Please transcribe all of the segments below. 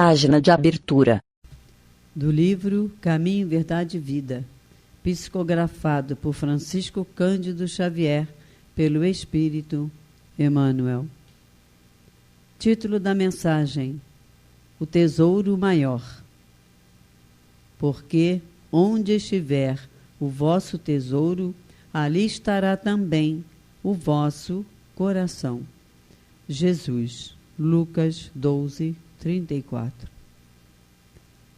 Página de abertura. Do livro Caminho, Verdade e Vida, psicografado por Francisco Cândido Xavier, pelo Espírito Emmanuel. Título da mensagem: O Tesouro Maior. Porque onde estiver o vosso tesouro, ali estará também o vosso coração. Jesus, Lucas 12, 34.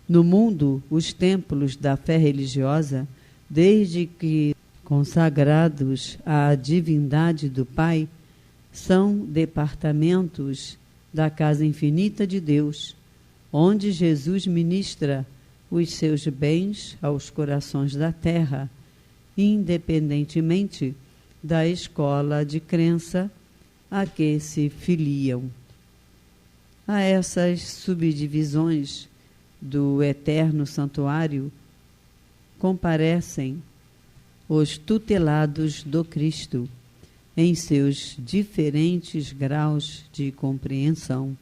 No mundo, os templos da fé religiosa, desde que consagrados à divindade do Pai, são departamentos da casa infinita de Deus, onde Jesus ministra os seus bens aos corações da terra, independentemente da escola de crença a que se filiam. A essas subdivisões do eterno santuário comparecem os tutelados do Cristo em seus diferentes graus de compreensão.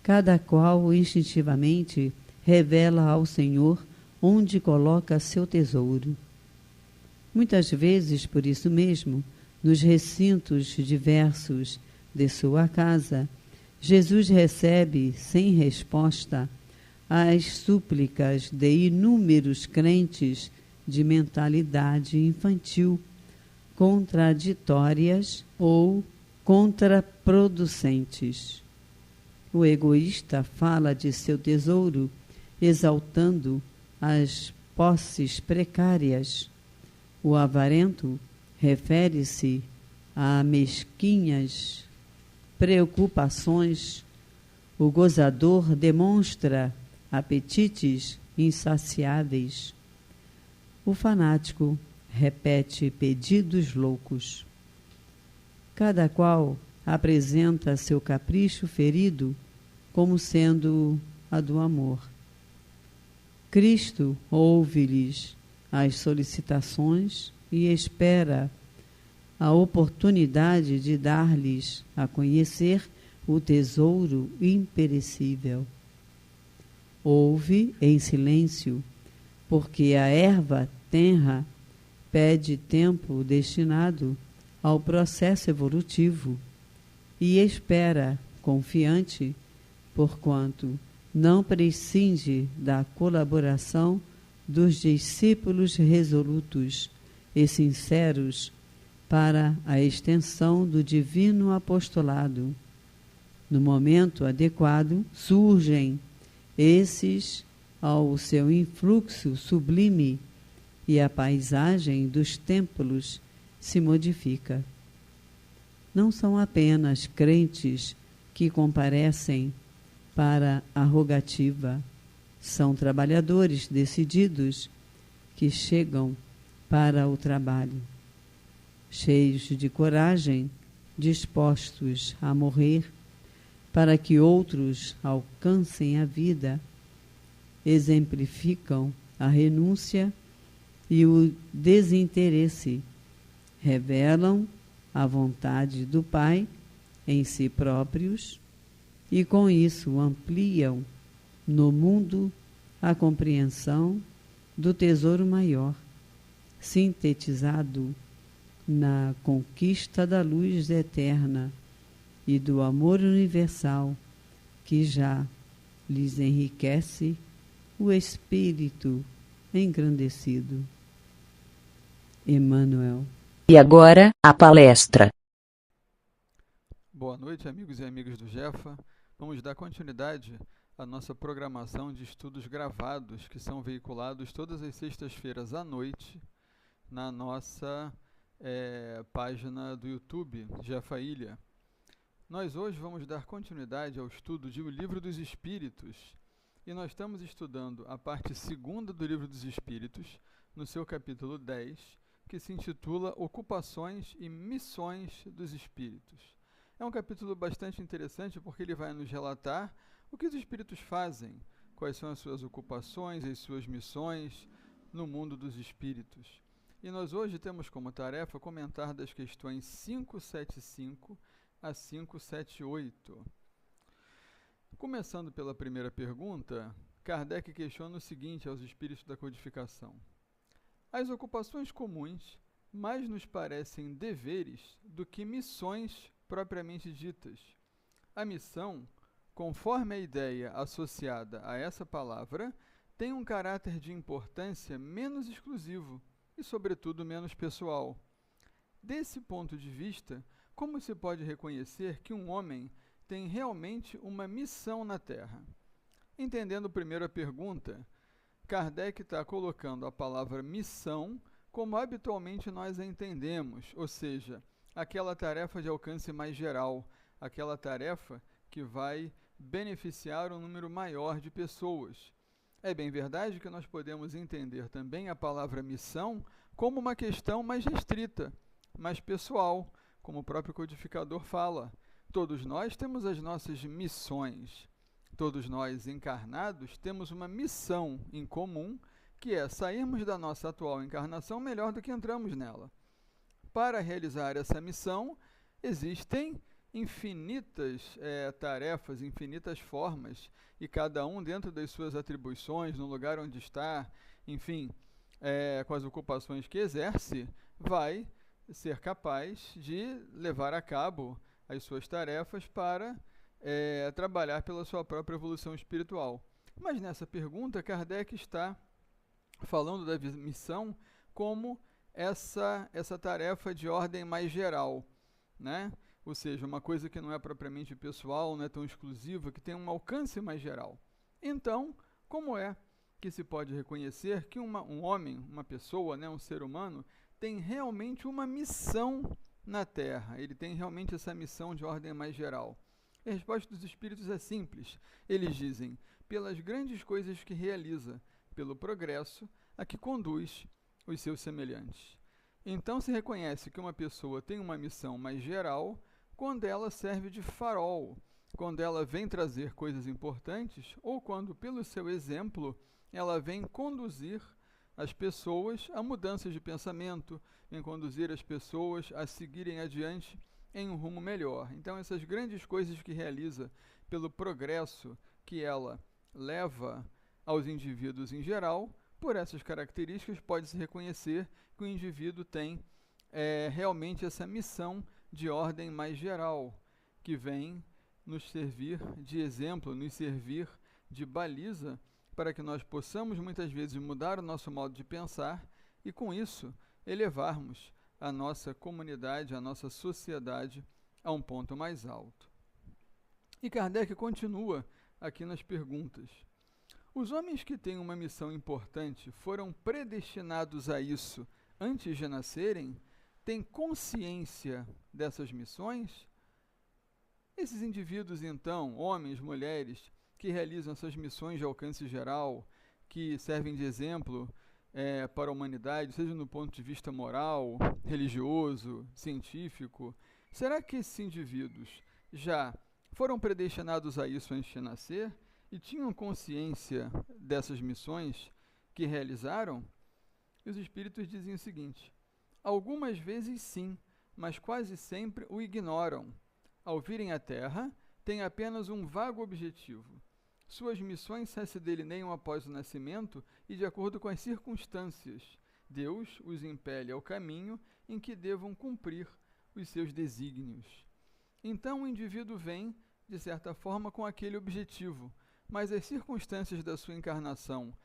Cada qual instintivamente revela ao Senhor onde coloca seu tesouro. Muitas vezes, por isso mesmo, nos recintos diversos de sua casa, Jesus recebe sem resposta as súplicas de inúmeros crentes de mentalidade infantil, contraditórias ou contraproducentes. O egoísta fala de seu tesouro, exaltando as posses precárias. O avarento refere-se a mesquinhas preocupações. O gozador demonstra apetites insaciáveis. O fanático repete pedidos loucos. Cada qual apresenta seu capricho ferido como sendo a do amor. Cristo ouve-lhes as solicitações e espera a oportunidade de dar-lhes a conhecer o tesouro imperecível. Ouve em silêncio, porque a erva tenra pede tempo destinado ao processo evolutivo e espera, confiante, porquanto não prescinde da colaboração dos discípulos resolutos e sinceros para a extensão do divino apostolado. No momento adequado, surgem esses ao seu influxo sublime e a paisagem dos templos se modifica. Não são apenas crentes que comparecem para a rogativa, são trabalhadores decididos que chegam para o trabalho, cheios de coragem, dispostos a morrer para que outros alcancem a vida, exemplificam a renúncia e o desinteresse, revelam a vontade do Pai em si próprios e com isso ampliam no mundo a compreensão do tesouro maior, sintetizado na conquista da luz eterna e do amor universal que já lhes enriquece o espírito engrandecido. Emmanuel. E agora, a palestra. Boa noite, amigos e amigas do Jefa. Vamos dar continuidade à nossa programação de estudos gravados que são veiculados todas as sextas-feiras à noite na nossa página do YouTube, Jefa Ilha. Nós hoje vamos dar continuidade ao estudo de O Livro dos Espíritos e nós estamos estudando a parte 2ª do Livro dos Espíritos, no seu capítulo 10, que se intitula Ocupações e Missões dos Espíritos. É um capítulo bastante interessante porque ele vai nos relatar o que os espíritos fazem, quais são as suas ocupações, as suas missões no mundo dos espíritos. E nós hoje temos como tarefa comentar das questões 575 a 578. Começando pela primeira pergunta, Kardec questiona o seguinte aos espíritos da codificação: as ocupações comuns mais nos parecem deveres do que missões propriamente ditas. A missão, conforme a ideia associada a essa palavra, tem um caráter de importância menos exclusivo e, sobretudo, menos pessoal. Desse ponto de vista, como se pode reconhecer que um homem tem realmente uma missão na Terra? Entendendo primeiro a pergunta, Kardec está colocando a palavra missão como habitualmente nós a entendemos, ou seja, aquela tarefa de alcance mais geral, aquela tarefa que vai beneficiar um número maior de pessoas. É bem verdade que nós podemos entender também a palavra missão como uma questão mais restrita, mais pessoal, como o próprio codificador fala. Todos nós temos as nossas missões. Todos nós, encarnados, temos uma missão em comum, que é sairmos da nossa atual encarnação melhor do que entramos nela. Para realizar essa missão, existem infinitas tarefas, infinitas formas, e cada um dentro das suas atribuições, no lugar onde está, enfim, com as ocupações que exerce, vai ser capaz de levar a cabo as suas tarefas para trabalhar pela sua própria evolução espiritual. Mas nessa pergunta, Kardec está falando da missão como essa tarefa de ordem mais geral, né? Ou seja, uma coisa que não é propriamente pessoal, não é tão exclusiva, que tem um alcance mais geral. Então, como é que se pode reconhecer que um homem, uma pessoa, né, um ser humano, tem realmente uma missão na Terra? Ele tem realmente essa missão de ordem mais geral. A resposta dos espíritos é simples. Eles dizem: pelas grandes coisas que realiza, pelo progresso a que conduz os seus semelhantes. Então se reconhece que uma pessoa tem uma missão mais geral quando ela serve de farol, quando ela vem trazer coisas importantes ou quando, pelo seu exemplo, ela vem conduzir as pessoas a mudanças de pensamento, vem conduzir as pessoas a seguirem adiante em um rumo melhor. Então essas grandes coisas que realiza pelo progresso que ela leva aos indivíduos em geral, por essas características pode-se reconhecer que o indivíduo tem realmente essa missão de ordem mais geral, que vem nos servir de exemplo, nos servir de baliza para que nós possamos muitas vezes mudar o nosso modo de pensar e com isso elevarmos a nossa comunidade, a nossa sociedade a um ponto mais alto. E Kardec continua aqui nas perguntas: os homens que têm uma missão importante foram predestinados a isso antes de nascerem? Têm consciência dessas missões? Esses indivíduos, então, homens, mulheres, que realizam essas missões de alcance geral, que servem de exemplo para a humanidade, seja no ponto de vista moral, religioso, científico, será que esses indivíduos já foram predestinados a isso antes de nascer? E tinham consciência dessas missões que realizaram? E os espíritos dizem o seguinte: algumas vezes sim, mas quase sempre o ignoram. Ao virem à Terra, têm apenas um vago objetivo. Suas missões se delineiam após o nascimento e de acordo com as circunstâncias. Deus os impele ao caminho em que devam cumprir os seus desígnios. Então o indivíduo vem, de certa forma, com aquele objetivo, mas as circunstâncias da sua encarnação,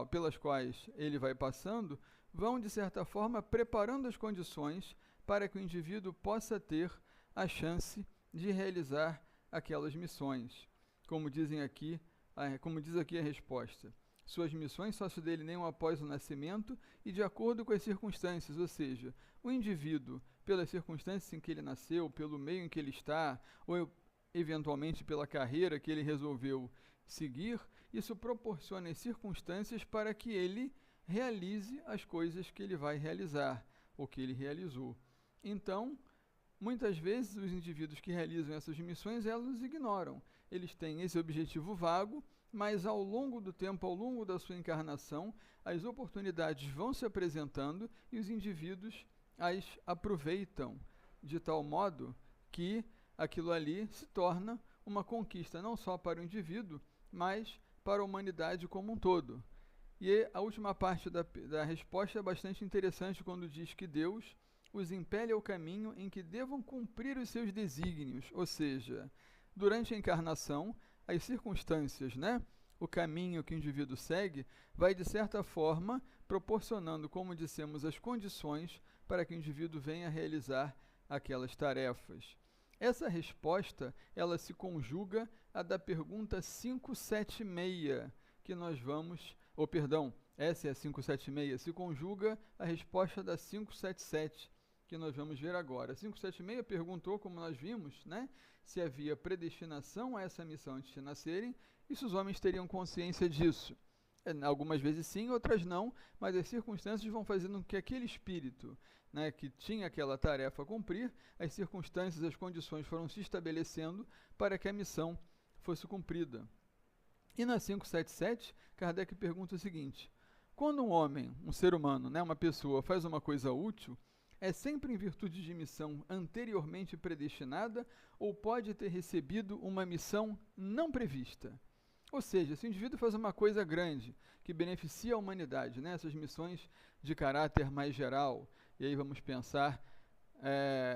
pelas quais ele vai passando, vão, de certa forma, preparando as condições para que o indivíduo possa ter a chance de realizar aquelas missões. Como diz aqui a resposta: suas missões só se delineiam após o nascimento e de acordo com as circunstâncias, ou seja, o indivíduo, pelas circunstâncias em que ele nasceu, pelo meio em que ele está, ou eventualmente pela carreira que ele resolveu seguir, isso proporciona as circunstâncias para que ele realize as coisas que ele vai realizar, ou que ele realizou. Então, muitas vezes os indivíduos que realizam essas missões, elas ignoram. Eles têm esse objetivo vago, mas ao longo do tempo, ao longo da sua encarnação, as oportunidades vão se apresentando e os indivíduos as aproveitam de tal modo que aquilo ali se torna uma conquista não só para o indivíduo, mas para a humanidade como um todo. E a última parte da resposta é bastante interessante quando diz que Deus os impele ao caminho em que devam cumprir os seus desígnios, ou seja, durante a encarnação, as circunstâncias, o caminho que o indivíduo segue, vai de certa forma proporcionando, como dissemos, as condições para que o indivíduo venha a realizar aquelas tarefas. Essa resposta, ela se conjuga à da pergunta 576, que nós vamos, essa é a 576, se conjuga à resposta da 577, que nós vamos ver agora. A 576 perguntou, como nós vimos, se havia predestinação a essa missão antes de nascerem e se os homens teriam consciência disso. Algumas vezes sim, outras não, mas as circunstâncias vão fazendo com que aquele espírito, que tinha aquela tarefa a cumprir, as circunstâncias, as condições foram se estabelecendo para que a missão fosse cumprida. E na 577, Kardec pergunta o seguinte: quando um homem, um ser humano, uma pessoa, faz uma coisa útil, é sempre em virtude de missão anteriormente predestinada ou pode ter recebido uma missão não prevista? Ou seja, se o indivíduo faz uma coisa grande que beneficia a humanidade, essas missões de caráter mais geral, e aí vamos pensar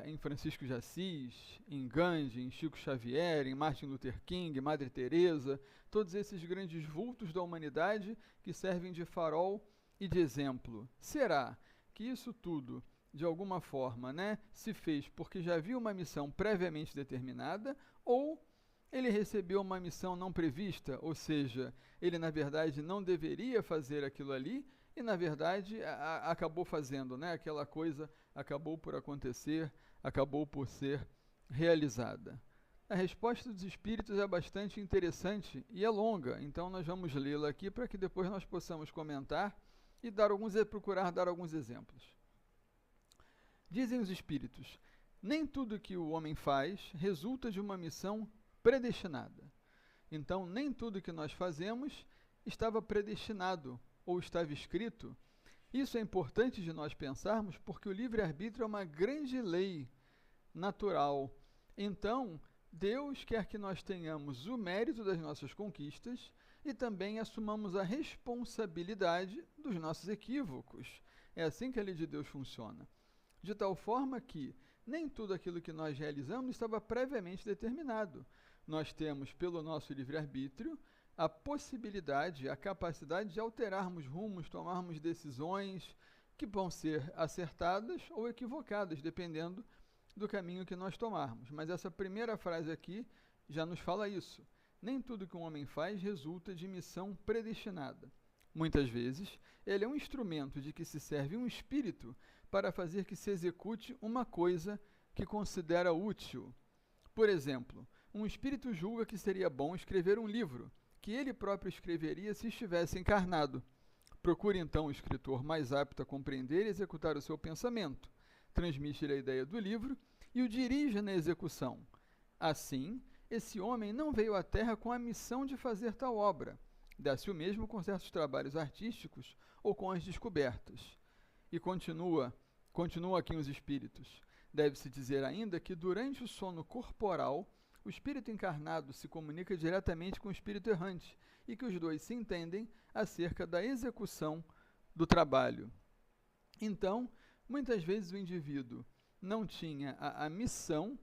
em Francisco de Assis, em Gandhi, em Chico Xavier, em Martin Luther King, Madre Teresa, todos esses grandes vultos da humanidade que servem de farol e de exemplo. Será que isso tudo, de alguma forma, se fez porque já havia uma missão previamente determinada, ou ele recebeu uma missão não prevista, ou seja, ele na verdade não deveria fazer aquilo ali e na verdade acabou fazendo, aquela coisa acabou por acontecer, acabou por ser realizada. A resposta dos espíritos é bastante interessante e é longa, então nós vamos lê-la aqui para que depois nós possamos comentar e procurar dar alguns exemplos. Dizem os espíritos: nem tudo que o homem faz resulta de uma missão predestinada. Então, nem tudo que nós fazemos estava predestinado ou estava escrito. Isso é importante de nós pensarmos porque o livre-arbítrio é uma grande lei natural. Então, Deus quer que nós tenhamos o mérito das nossas conquistas e também assumamos a responsabilidade dos nossos equívocos. É assim que a lei de Deus funciona. De tal forma que nem tudo aquilo que nós realizamos estava previamente determinado. Nós temos, pelo nosso livre-arbítrio, a possibilidade, a capacidade de alterarmos rumos, tomarmos decisões que vão ser acertadas ou equivocadas, dependendo do caminho que nós tomarmos. Mas essa primeira frase aqui já nos fala isso. Nem tudo que um homem faz resulta de missão predestinada. Muitas vezes, ele é um instrumento de que se serve um espírito para fazer que se execute uma coisa que considera útil. Por exemplo, um espírito julga que seria bom escrever um livro, que ele próprio escreveria se estivesse encarnado. Procura então o escritor mais apto a compreender e executar o seu pensamento. Transmite-lhe a ideia do livro e o dirige na execução. Assim, esse homem não veio à Terra com a missão de fazer tal obra. Dá-se o mesmo com certos trabalhos artísticos ou com as descobertas. E continua aqui os espíritos. Deve-se dizer ainda que durante o sono corporal, o espírito encarnado se comunica diretamente com o espírito errante e que os dois se entendem acerca da execução do trabalho. Então, muitas vezes o indivíduo não tinha a missão,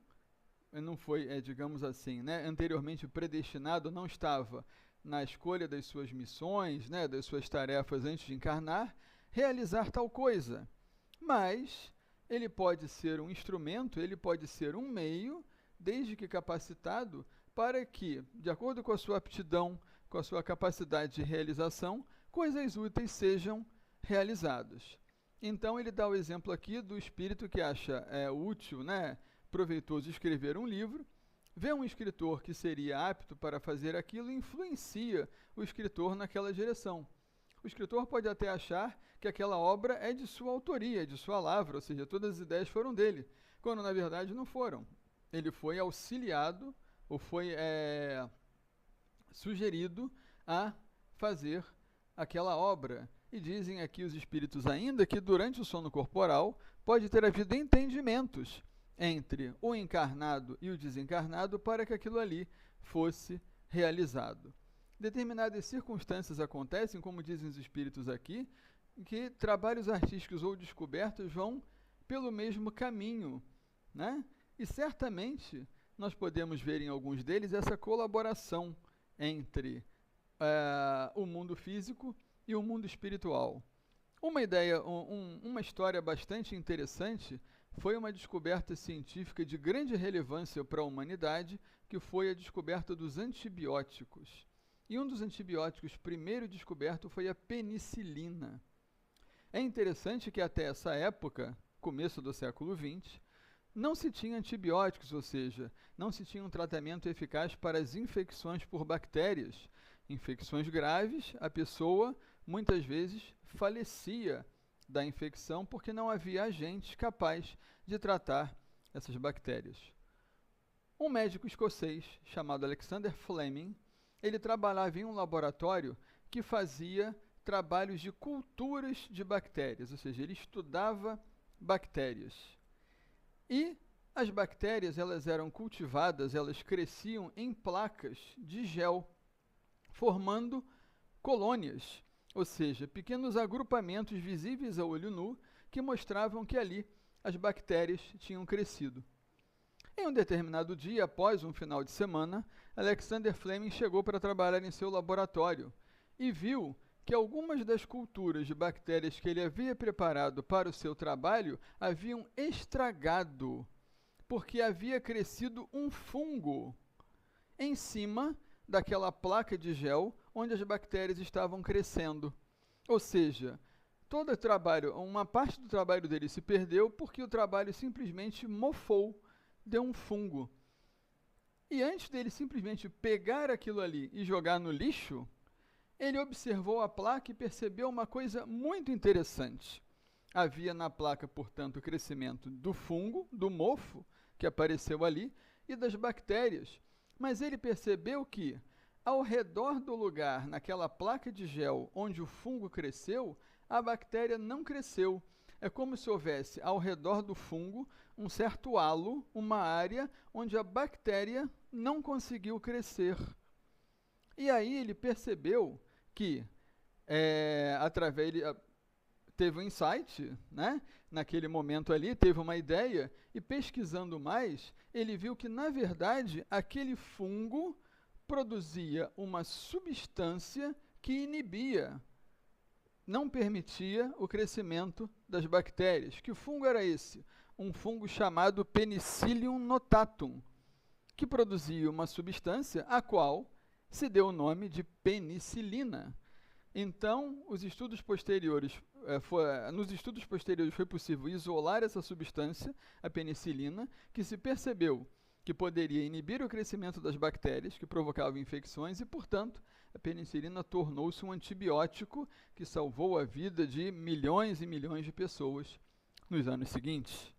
não foi, digamos assim, anteriormente predestinado, não estava na escolha das suas missões, das suas tarefas antes de encarnar, realizar tal coisa. Mas ele pode ser um instrumento, ele pode ser um meio, desde que capacitado, para que, de acordo com a sua aptidão, com a sua capacidade de realização, coisas úteis sejam realizadas. Então ele dá o exemplo aqui do espírito que acha útil, proveitoso escrever um livro, vê um escritor que seria apto para fazer aquilo e influencia o escritor naquela direção. O escritor pode até achar que aquela obra é de sua autoria, de sua lavra, ou seja, todas as ideias foram dele, quando na verdade não foram. Ele foi auxiliado ou foi sugerido a fazer aquela obra. E dizem aqui os espíritos ainda que durante o sono corporal pode ter havido entendimentos entre o encarnado e o desencarnado para que aquilo ali fosse realizado. Determinadas circunstâncias acontecem, como dizem os espíritos aqui, que trabalhos artísticos ou descobertos vão pelo mesmo caminho, né? E certamente nós podemos ver em alguns deles essa colaboração entre o mundo físico e o mundo espiritual. Uma história bastante interessante foi uma descoberta científica de grande relevância para a humanidade, que foi a descoberta dos antibióticos. E um dos antibióticos primeiro descoberto foi a penicilina. É interessante que até essa época, começo do século XX, não se tinha antibióticos, ou seja, não se tinha um tratamento eficaz para as infecções por bactérias. Infecções graves, a pessoa muitas vezes falecia da infecção porque não havia agente capaz de tratar essas bactérias. Um médico escocês chamado Alexander Fleming, ele trabalhava em um laboratório que fazia trabalhos de culturas de bactérias, ou seja, ele estudava bactérias. E as bactérias, elas eram cultivadas, elas cresciam em placas de gel, formando colônias, ou seja, pequenos agrupamentos visíveis a olho nu que mostravam que ali as bactérias tinham crescido. Em um determinado dia, após um final de semana, Alexander Fleming chegou para trabalhar em seu laboratório e viu que algumas das culturas de bactérias que ele havia preparado para o seu trabalho haviam estragado, porque havia crescido um fungo em cima daquela placa de gel onde as bactérias estavam crescendo. Ou seja, todo o trabalho, uma parte do trabalho dele se perdeu porque o trabalho simplesmente mofou, deu um fungo. E antes dele simplesmente pegar aquilo ali e jogar no lixo, ele observou a placa e percebeu uma coisa muito interessante. Havia na placa, portanto, o crescimento do fungo, do mofo, que apareceu ali, e das bactérias. Mas ele percebeu que, ao redor do lugar, naquela placa de gel onde o fungo cresceu, a bactéria não cresceu. É como se houvesse, ao redor do fungo, um certo halo, uma área onde a bactéria não conseguiu crescer. E aí ele percebeu que, teve um insight, né? Naquele momento ali, teve uma ideia, e pesquisando mais, ele viu que, na verdade, aquele fungo produzia uma substância que inibia, não permitia o crescimento das bactérias. Que fungo era esse? Um fungo chamado Penicillium notatum, que produzia uma substância a qual se deu o nome de penicilina. Então, nos estudos posteriores foi possível isolar essa substância, a penicilina, que se percebeu que poderia inibir o crescimento das bactérias que provocavam infecções e, portanto, a penicilina tornou-se um antibiótico que salvou a vida de milhões e milhões de pessoas nos anos seguintes.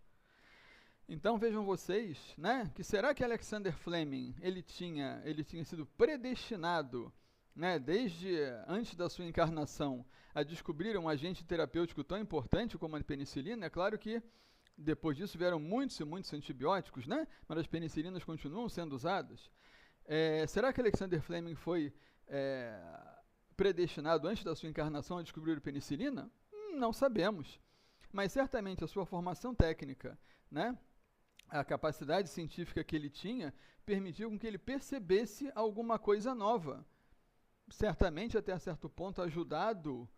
Então vejam vocês, né, que será que Alexander Fleming ele tinha sido predestinado, né, desde antes da sua encarnação, a descobrir um agente terapêutico tão importante como a penicilina? É claro que depois disso vieram muitos e muitos antibióticos, né, mas as penicilinas continuam sendo usadas. Será que Alexander Fleming foi predestinado antes da sua encarnação a descobrir a penicilina? Não sabemos, mas certamente a sua formação técnica, né, a capacidade científica que ele tinha, permitiu com que ele percebesse alguma coisa nova. Certamente, até certo ponto, ajudado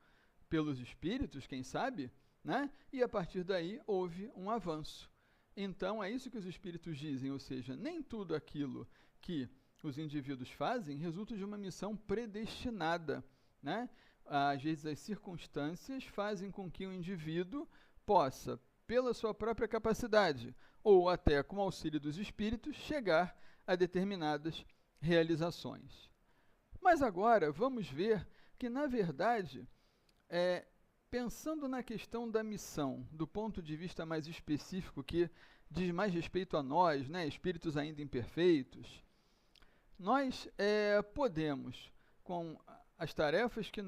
pelos espíritos, quem sabe, né? E a partir daí houve um avanço. Então, é isso que os espíritos dizem, ou seja, nem tudo aquilo que os indivíduos fazem resulta de uma missão predestinada, né? Às vezes, as circunstâncias fazem com que o indivíduo possa, pela sua própria capacidade, ou até com o auxílio dos espíritos, chegar a determinadas realizações. Mas agora vamos ver que, na verdade, pensando na questão da missão, do ponto de vista mais específico, que diz mais respeito a nós, né, espíritos ainda imperfeitos, nós podemos, com as tarefas que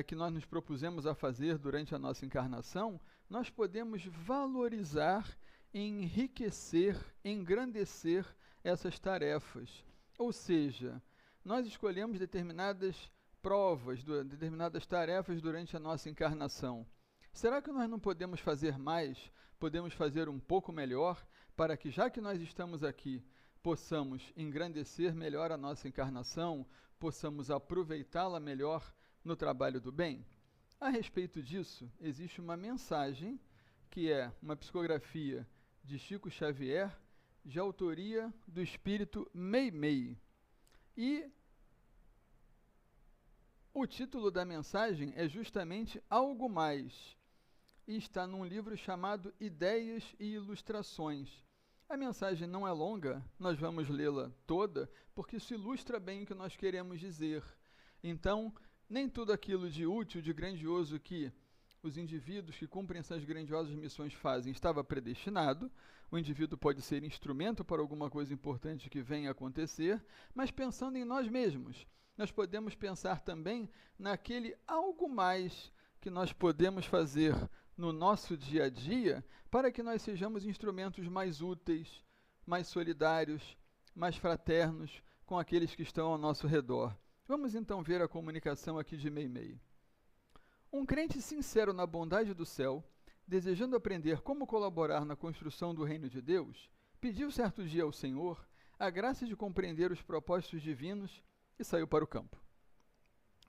que nós nos propusemos a fazer durante a nossa encarnação, nós podemos valorizar, enriquecer, engrandecer essas tarefas. Ou seja, nós escolhemos determinadas provas, determinadas tarefas durante a nossa encarnação. Será que nós não podemos fazer mais, podemos fazer um pouco melhor, para que, já que nós estamos aqui, possamos engrandecer melhor a nossa encarnação, possamos aproveitá-la melhor no trabalho do bem? A respeito disso, existe uma mensagem, que é uma psicografia de Chico Xavier, de autoria do espírito Meimei. E o título da mensagem é justamente Algo Mais, e está num livro chamado Ideias e Ilustrações. A mensagem não é longa, nós vamos lê-la toda, porque isso ilustra bem o que nós queremos dizer. Então, nem tudo aquilo de útil, de grandioso que os indivíduos que cumprem essas grandiosas missões fazem estava predestinado. O indivíduo pode ser instrumento para alguma coisa importante que venha a acontecer, mas pensando em nós mesmos, nós podemos pensar também naquele algo mais que nós podemos fazer no nosso dia a dia para que nós sejamos instrumentos mais úteis, mais solidários, mais fraternos com aqueles que estão ao nosso redor. Vamos então ver a comunicação aqui de Meimei. Um crente sincero na bondade do céu, desejando aprender como colaborar na construção do reino de Deus, pediu certo dia ao Senhor a graça de compreender os propósitos divinos e saiu para o campo.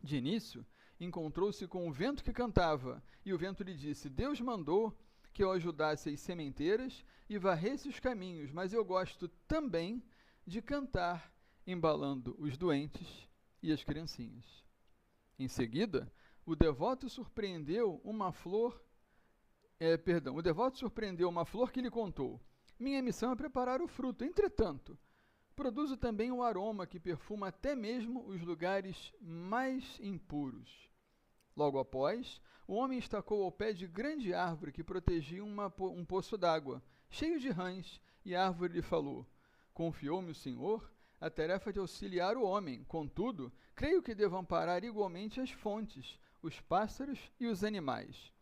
De início, encontrou-se com o vento que cantava, e o vento lhe disse: Deus mandou que eu ajudasse as sementeiras e varresse os caminhos, mas eu gosto também de cantar, embalando os doentes e as criancinhas. Em seguida, o devoto surpreendeu uma flor que lhe contou: minha missão é preparar o fruto. Entretanto, produzo também o aroma que perfuma até mesmo os lugares mais impuros. Logo após, o homem estacou ao pé de grande árvore que protegia um poço d'água, cheio de rãs, e a árvore lhe falou: confiou-me o Senhor a tarefa de auxiliar o homem, contudo, creio que devo amparar igualmente as fontes, os pássaros e os animais.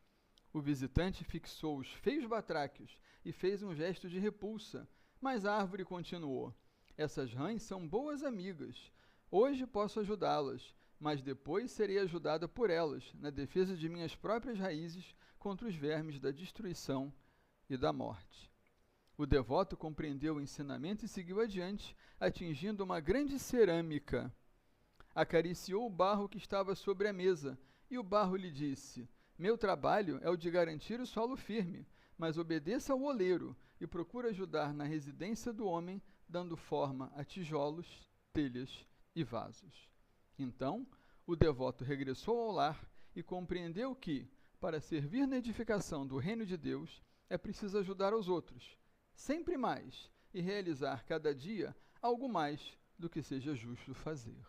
O visitante fixou os feios batráquios e fez um gesto de repulsa, mas a árvore continuou: essas rãs são boas amigas. Hoje posso ajudá-las, mas depois serei ajudada por elas, na defesa de minhas próprias raízes contra os vermes da destruição e da morte. O devoto compreendeu o ensinamento e seguiu adiante, atingindo uma grande cerâmica. Acariciou o barro que estava sobre a mesa, e o barro lhe disse: meu trabalho é o de garantir o solo firme, mas obedeça ao oleiro e procura ajudar na residência do homem, dando forma a tijolos, telhas e vasos. Então, o devoto regressou ao lar e compreendeu que, para servir na edificação do reino de Deus, é preciso ajudar aos outros, sempre mais, e realizar cada dia algo mais do que seja justo fazer.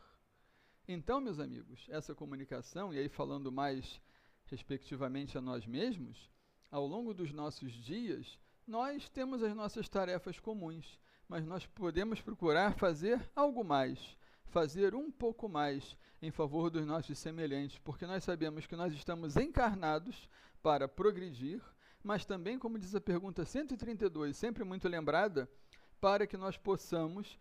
Então, meus amigos, essa comunicação, e aí falando mais respectivamente a nós mesmos, ao longo dos nossos dias, nós temos as nossas tarefas comuns, mas nós podemos procurar fazer algo mais, fazer um pouco mais em favor dos nossos semelhantes, porque nós sabemos que nós estamos encarnados para progredir, mas também, como diz a pergunta 132, sempre muito lembrada, para que nós possamos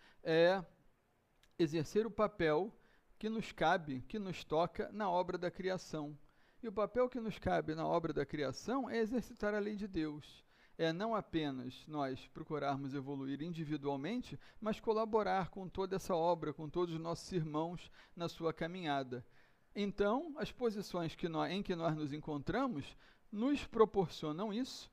exercer o papel que nos cabe, que nos toca na obra da criação. E o papel que nos cabe na obra da criação é exercitar a lei de Deus. É não apenas nós procurarmos evoluir individualmente, mas colaborar com toda essa obra, com todos os nossos irmãos na sua caminhada. Então, as posições em que nós nos encontramos nos proporcionam isso.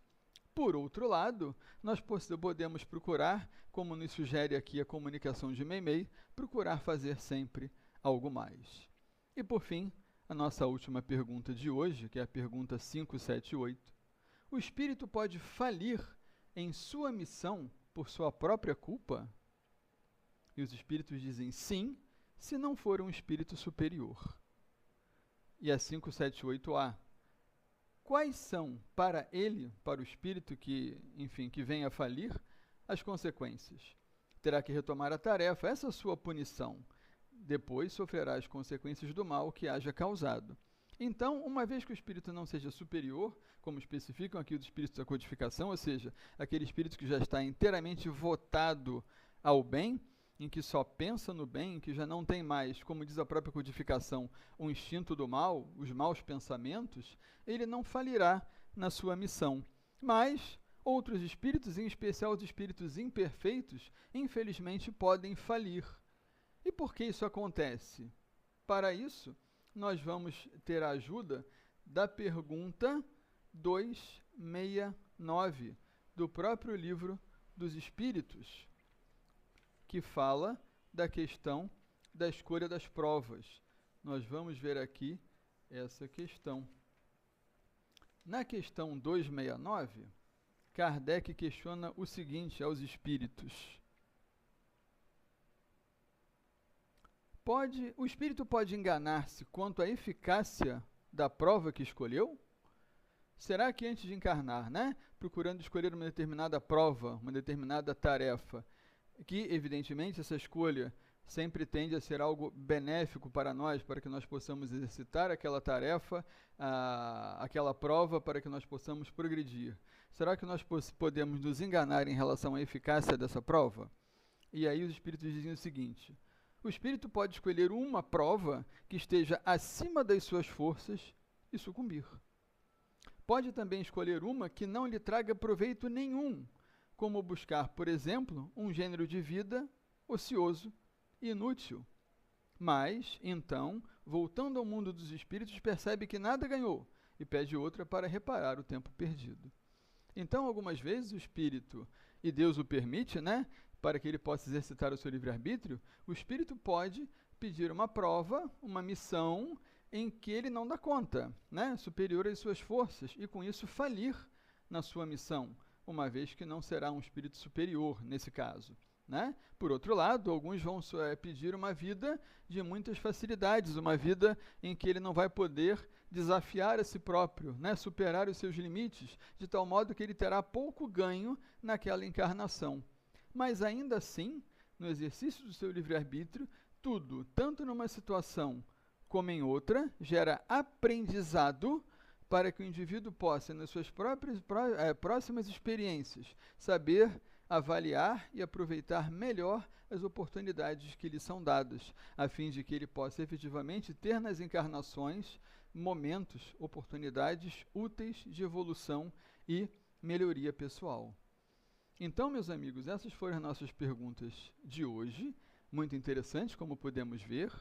Por outro lado, nós podemos procurar, como nos sugere aqui a comunicação de Meimei, procurar fazer sempre algo mais. E por fim, a nossa última pergunta de hoje, que é a pergunta 578. O espírito pode falir em sua missão por sua própria culpa? E os espíritos dizem sim, se não for um espírito superior. E a 578A. Quais são para ele, para o espírito que vem a falir, as consequências? Terá que retomar a tarefa, essa sua punição. Depois sofrerá as consequências do mal que haja causado. Então, uma vez que o espírito não seja superior, como especificam aqui os espíritos da codificação, ou seja, aquele espírito que já está inteiramente votado ao bem, em que só pensa no bem, em que já não tem mais, como diz a própria codificação, o instinto do mal, os maus pensamentos, ele não falirá na sua missão. Mas outros espíritos, em especial os espíritos imperfeitos, infelizmente podem falir. E por que isso acontece? Para isso, nós vamos ter a ajuda da pergunta 269 do próprio Livro dos Espíritos, que fala da questão da escolha das provas. Nós vamos ver aqui essa questão. Na questão 269, Kardec questiona o seguinte aos espíritos: o espírito pode enganar-se quanto à eficácia da prova que escolheu? Será que antes de encarnar, procurando escolher uma determinada prova, uma determinada tarefa, que evidentemente essa escolha sempre tende a ser algo benéfico para nós, para que nós possamos exercitar aquela tarefa, aquela prova, para que nós possamos progredir. Será que nós podemos nos enganar em relação à eficácia dessa prova? E aí os espíritos dizem o seguinte: o espírito pode escolher uma prova que esteja acima das suas forças e sucumbir. Pode também escolher uma que não lhe traga proveito nenhum, como buscar, por exemplo, um gênero de vida ocioso e inútil. Mas, então, voltando ao mundo dos espíritos, percebe que nada ganhou e pede outra para reparar o tempo perdido. Então, algumas vezes o espírito, e Deus o permite, para que ele possa exercitar o seu livre-arbítrio, o espírito pode pedir uma prova, uma missão em que ele não dá conta, superior às suas forças, e com isso falir na sua missão, uma vez que não será um espírito superior nesse caso. Por outro lado, alguns vão pedir uma vida de muitas facilidades, uma vida em que ele não vai poder desafiar a si próprio, superar os seus limites, de tal modo que ele terá pouco ganho naquela encarnação. Mas ainda assim, no exercício do seu livre-arbítrio, tudo, tanto numa situação como em outra, gera aprendizado para que o indivíduo possa, nas suas próximas experiências, saber avaliar e aproveitar melhor as oportunidades que lhe são dadas, a fim de que ele possa efetivamente ter nas encarnações momentos, oportunidades úteis de evolução e melhoria pessoal. Então, meus amigos, essas foram as nossas perguntas de hoje, muito interessantes, como podemos ver,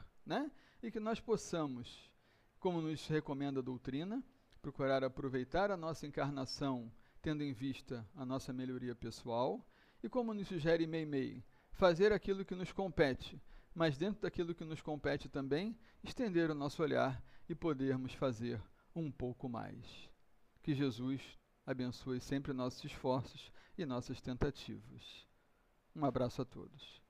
e que nós possamos, como nos recomenda a doutrina, procurar aproveitar a nossa encarnação tendo em vista a nossa melhoria pessoal, e como nos sugere Meimei, fazer aquilo que nos compete, mas dentro daquilo que nos compete também, estender o nosso olhar e podermos fazer um pouco mais. Que Jesus abençoe sempre nossos esforços e nossas tentativas. Um abraço a todos.